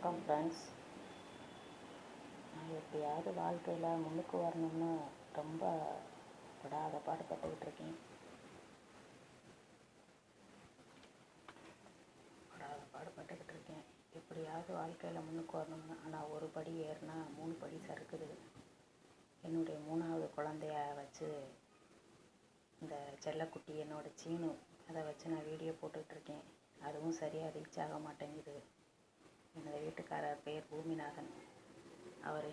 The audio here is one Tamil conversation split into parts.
வணக்கம் ஃப்ரெண்ட்ஸ். நான் எப்படியாவது வாழ்க்கையில் முன்னுக்கு வரணும்னு ரொம்ப படாத பாடுபட்டுக்கிட்டு இருக்கேன். எப்படியாவது வாழ்க்கையில் முன்னுக்கு வரணும்னு. ஆனால் ஒரு படி ஏறினா 3 படி சறுக்குது. என்னுடைய 3ஆவது குழந்தைய வச்சு, இந்த செல்லக்குட்டி என்னோடய சீனு, அதை வச்சு நான் வீடியோ போட்டுட்ருக்கேன். அதுவும் சரியாக ரீச் ஆக மாட்டேங்குது. எனது வீட்டுக்காரர் பேர் பூமிநாதன். அவர்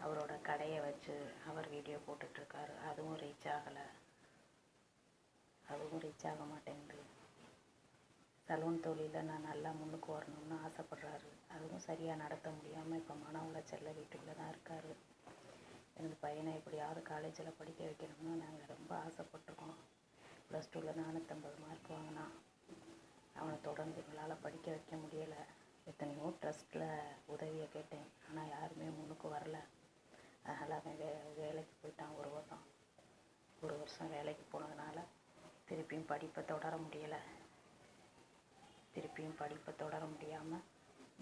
அவரோட கடையை வச்சு அவர் வீடியோ போட்டுட்ருக்காரு. அதுவும் ரீச் ஆக மாட்டேங்குது. சலூன் தொழிலில் நான் நல்லா முன்னுக்கு வரணும்னு ஆசைப்பட்றாரு. அதுவும் சரியாக நடத்த முடியாமல் இப்போ மன உளைச்சலில் வீட்டுக்குள்ளே தான் இருக்கார். எனது பையனை எப்படியாவது காலேஜில் படிக்க வைக்கணும்னு நாங்கள் ரொம்ப ஆசைப்பட்டிருக்கோம். +2ல் 450 மார்க் வாங்கினான். அவனை தொடர்ந்து எங்களால் படிக்க வைக்க முடியலை. எத்தனையோ ட்ரஸ்ட்டில் உதவியை கேட்டேன், ஆனால் யாருமே முன்னுக்கு வரல. அதனால் அவன் வேலைக்கு போயிட்டான். ஒரு வருஷம் வேலைக்கு போனதுனால திருப்பியும் படிப்பை தொடர முடியாமல்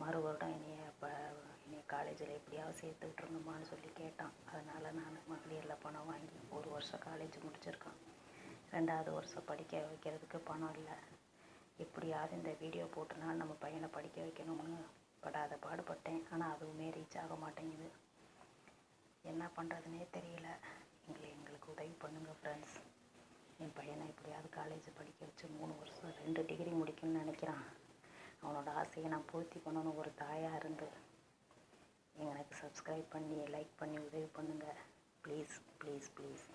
மறு வருடம் என்னைய காலேஜில் எப்படியாவது சேர்த்து விட்டுருங்கம்மான்னு சொல்லி கேட்டான். அதனால் நான் மகளிரில் பணம் வாங்கி 1 வருஷம் காலேஜ் முடிச்சிருக்கான். 2வது வருஷம் படிக்க வைக்கிறதுக்கு பணம் இல்லை. எப்படியாவது இந்த வீடியோ போட்டுனால் நம்ம பையனை படிக்க வைக்கணும்னு படாத பாடுபட்டேன். ஆனால் அதுவுமே ரீச் ஆக மாட்டேங்குது. என்ன பண்ணுறதுனே தெரியல. எங்களுக்கு உதவி பண்ணுங்கள் ஃப்ரெண்ட்ஸ். என் பையனை எப்படியாவது காலேஜ் படிக்க வச்சு 3 வருஷம் 2 டிகிரி முடிக்கணும்னு நினைக்கிறான். அவனோட ஆசையை நான் பூர்த்தி பண்ணணும் ஒரு தாயாக இருந்து. எனக்கு சப்ஸ்கிரைப் பண்ணி லைக் பண்ணி உதவி பண்ணுங்கள். Please please please.